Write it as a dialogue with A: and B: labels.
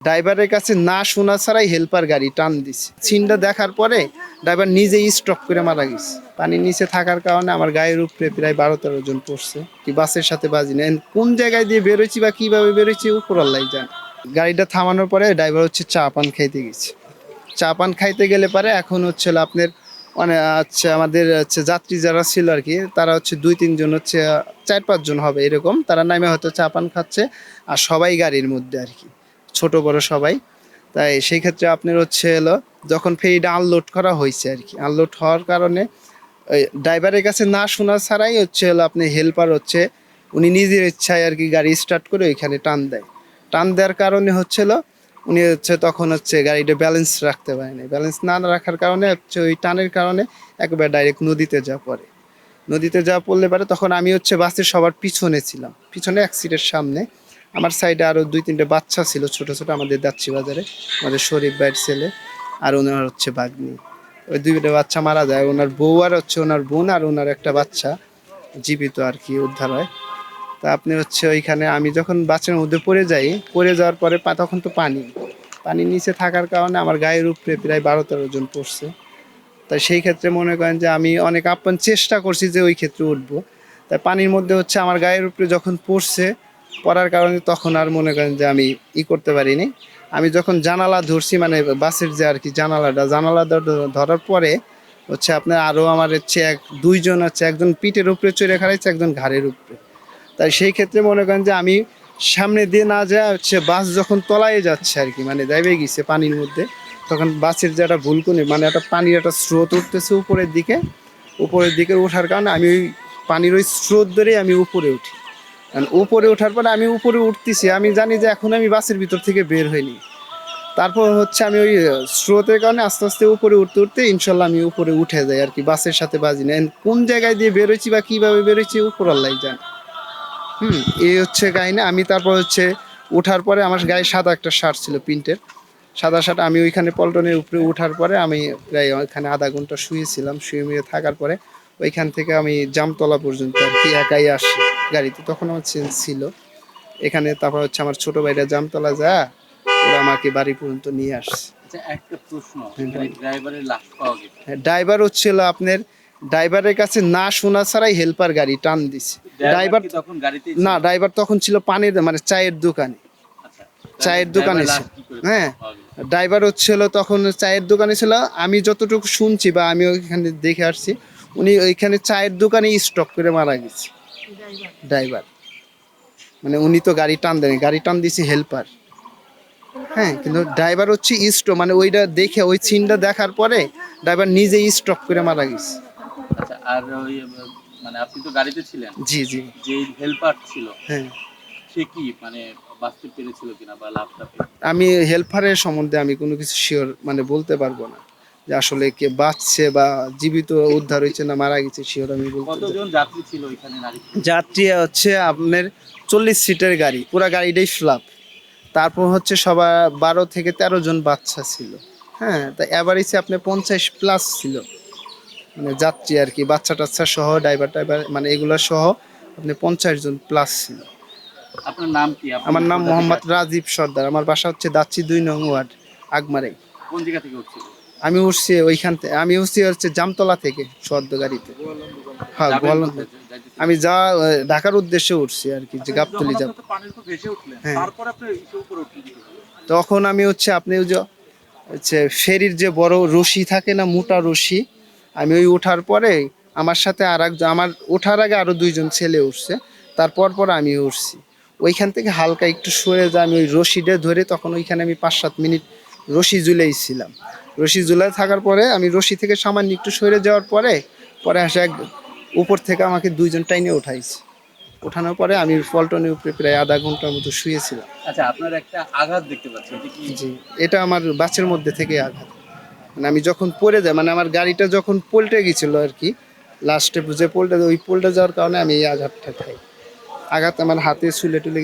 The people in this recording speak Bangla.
A: ড্রাইভারের কাছে না শোনা ছাড়াই হেল্পার গাড়ি টান দিছে। সিনটা দেখার পরে ড্রাইভার নিজেই স্টপ করে মারা গেছে। পানির নিচে থাকার কারণে আমার গায়ের উপরে প্রায় 12-13 জন পড়ছে। কি বাসের সাথে বাজি না, কোন জায়গায় দিয়ে বেরোচ্ছি বা কিভাবে বেরোচ্ছি উপর আল্লাহ জানে। গাড়িটা থামানোর পরে ড্রাইভার হচ্ছে চা পান খাইতে গেছে। চা পান খাইতে গেলে পারে এখন হচ্ছে আপনার মানে আচ্ছা আমাদের হচ্ছে যাত্রী যারা ছিল আর কি, তারা হচ্ছে 2-3 জন হচ্ছে 4-5 জন হবে এরকম, তারা নামে হয়তো চা পান খাচ্ছে আর সবাই গাড়ির মধ্যে আর কি, ছোট বড় সবাই। তাই সেই ক্ষেত্রে আপনার হচ্ছে এলো যখন ফেরিটা আনলোড করা হয়েছে আর কি, আনলোড হওয়ার কারণে ওই ড্রাইভারের কাছে না শোনা ছাড়াই হচ্ছে হলো আপনি হেল্পার হচ্ছে উনি নিজের ইচ্ছায় আর কি গাড়ি স্টার্ট করে ওইখানে টান দেয়। টান দেওয়ার কারণে হচ্ছিল উনি হচ্ছে তখন হচ্ছে গাড়িটা ব্যালেন্স রাখতে পারেনি। ব্যালেন্স না রাখার কারণে হচ্ছে ওই টানের কারণে একবার ডাইরেক্ট নদীতে যা পড়ে। নদীতে যা পড়লে পারে তখন আমি হচ্ছে বাসের সবার পিছনে ছিলাম, পিছনে এক সিটের সামনে। আমার সাইডে আরও 2-3টে বাচ্চা ছিল ছোট ছোট, আমাদের যাচ্ছি বাজারে আমাদের শরীফ ভাইয়ের ছেলে আর ওনার হচ্ছে ভাগ্নি। ওই 2টা বাচ্চা মারা যায়, ওনার বউ আর হচ্ছে ওনার বোন আর ওনার একটা বাচ্চা জীবিত আর কি উদ্ধার হয়। তা আপনি হচ্ছে ওইখানে আমি যখন বাসের মধ্যে পড়ে যাই, পড়ে যাওয়ার পরে তখন তো পানির নিচে থাকার কারণে আমার গায়ের উপরে প্রায় 12-13 জন পড়ছে। তাই সেই ক্ষেত্রে মনে করেন যে আমি অনেক আপ্রাণ চেষ্টা করছি যে ওই ক্ষেত্রে উঠবো। তাই পানির মধ্যে হচ্ছে আমার গায়ের উপরে যখন পড়ার কারণে তখন আর মনে করেন যে আমি করতে পারিনি। আমি যখন জানালা ধরছি মানে বাসের যে আর কি জানালা ধরার পরে হচ্ছে আপনার আরও আমার হচ্ছে 2 জন হচ্ছে, একজন পিঠের উপরে চড়ে খাড়াইছে, একজন ঘাড়ের উপরে। তাই সেই ক্ষেত্রে মনে করেন যে আমি সামনে দিয়ে না যায় হচ্ছে বাস যখন তলায় যাচ্ছে আর কি, মানে যাইবে গেছে পানির মধ্যে, তখন বাসের যে একটা ভুলকুনি মানে একটা পানির একটা স্রোত উঠতেছে উপরের দিকে ওঠার কারণে আমি ওই পানির ওই স্রোত ধরেই আমি উপরে উঠি। উপরে ওঠার পরে আমি উপরে উঠতেছি, আমি জানি যে এখন আমি বাসের ভিতর থেকে বের হইনি। তারপর হচ্ছে আমি ওই স্রোতের কারণে আস্তে আস্তে উপরে উঠতে ইনশাল্লাহ আমি উপরে উঠে যাই আর কি, বাসের সাথে বাজি না। কোন জায়গায় দিয়ে বেরোচ্ছি বা কিভাবে বেরোচ্ছি উপর আল্লাহ জানে। এই হচ্ছে কাহিনী। আমি তারপর হচ্ছে ওঠার পরে আমার গায়ে সাদা একটা শার্ট ছিল প্রিন্টের, সাদা শার্ট। আমি ওইখানে পল্টনের উপরে ওঠার পরে আমি প্রায় ওইখানে আধা ঘন্টা শুয়েছিলাম। শুয়ে থাকার পরে ওইখান থেকে আমি জামতলা পর্যন্ত আর কি একাই আসি গাড়িতে, তখন আমার চেঞ্জ ছিল এখানে। তারপর হচ্ছে আমার ছোট ভাইরা জামতলা যায়, ওরা আমাকে বাড়ি পর্যন্ত নিয়ে আসছে।
B: একটা প্রশ্ন, ড্রাইভারের লাশ পাওয়া গেছে,
A: ড্রাইভার হচ্ছিল আপনার ড্রাইভারের কাছে না শোনা ছাড়াই হেল্পার গাড়ি টান দিছে। ড্রাইভার
B: তখন গাড়িতে
A: না, ড্রাইভার তখন ছিল পানির মানে চায়ের দোকানে, চায়ের দোকানে ছিল। হ্যাঁ, ড্রাইভার হচ্ছিল তখন চায়ের দোকানে ছিল। আমি যতটুকু শুনছি বা আমি ওইখানে দেখে আসছি, উনি ওইখানে চায়ের দোকানে স্টপ করে মারা গেছে ড্রাইভার। মানে উনি তো গাড়ি টান দেয়নি, গাড়ি টান দিছে হেল্পার। হ্যাঁ, কিন্তু ড্রাইভার হচ্ছে স্টপ মানে ওইটা দেখে ওই সিনটা দেখার পরে ড্রাইভার নিজেই স্টপ করে মারা গেছে।
B: আচ্ছা, আর ওই মানে আপনি তো গাড়িতে ছিলেন,
A: জি জি।
B: যে হেল্পার ছিল,
A: হ্যাঁ,
B: সে কি মানে বাঁচতে পেরেছিল কিনা বা লাভটা পেয়েছিল?
A: আমি হেল্পারের সম্বন্ধে আমি কোনো কিছু শিওর মানে বলতে পারবো না যে আসলে কে বাঁচছে বা জীবিত উদ্ধার হয়েছে না মারা গেছে, শিওর আমি বলতে।
B: কতজন যাত্রী ছিল ওইখানে?
A: যাত্রী হচ্ছে আপনার 40 সিটের গাড়ি, পুরো গাড়িটাই ফ্ল্যাপ। তারপর হচ্ছে সবার 12 থেকে 13 জন বাচ্চা ছিল। হ্যাঁ, তা এভারেজে আপনার 50+ ছিল মানে যাত্রী আর কি, বাচ্চা টাচ্চা সহ ড্রাইভার মানে এগুলো সহ আপনি 50 জন প্লাস ছিল।
B: আপনার নাম কি?
A: আমার নাম মোহাম্মদ রাজীব সর্দার। আমার বাসা হচ্ছে দাচ্ছি 2 নং ওয়ার্ড, আগমারাই।
B: কোন জায়গা থেকে উঠছিল?
A: আমি উঠছি ওইখান থেকে, আমি উঠছি হচ্ছে জামতলা থেকে সদ্য গাড়িতে। হ্যাঁ, আমি ঢাকার উদ্দেশ্যে উঠছি আর কি, যে গাবতলী যাব। হ্যাঁ, তখন আমি হচ্ছে আপনি ওই যে হচ্ছে ফেরির যে বড় রশি থাকে না, মোটা রশি, আমি ওই ওঠার পরে আমার সাথে আমার ওঠার আগে আরো 2 জন ছেলে উঠছে, তারপর আমি উঠছি। ওইখান থেকে হালকা একটু সরে যায়, আমি ওই রশিটা ধরে তখন ওইখানে আমি 5-7 মিনিট রশি ঝুলেইছিলাম। রশি ঝুলাই থাকার পরে আমি রশি থেকে সামান্য একটু সরে যাওয়ার পরে আসে উপর থেকে আমাকে 2 জন টাইনে উঠাইছে। ওঠানোর পরে আমি পল্টনের উপরে প্রায় আধা ঘন্টার মতো শুয়েছিলাম।
B: আচ্ছা, আপনার একটা আঘাত দেখতে পাচ্ছি, এটা কি?
A: জি, এটা আমার বাসের মধ্যে থেকে আঘাত। মানে আমি যখন পড়ে যাই, মানে আমার গাড়িটা যখন পল্টে গেছিলো আর কি, লাস্টে যে ওই পল্টে যাওয়ার কারণে আমি এই আঘাতটা খাই। আঘাত আমার হাতে ছুলে টুলে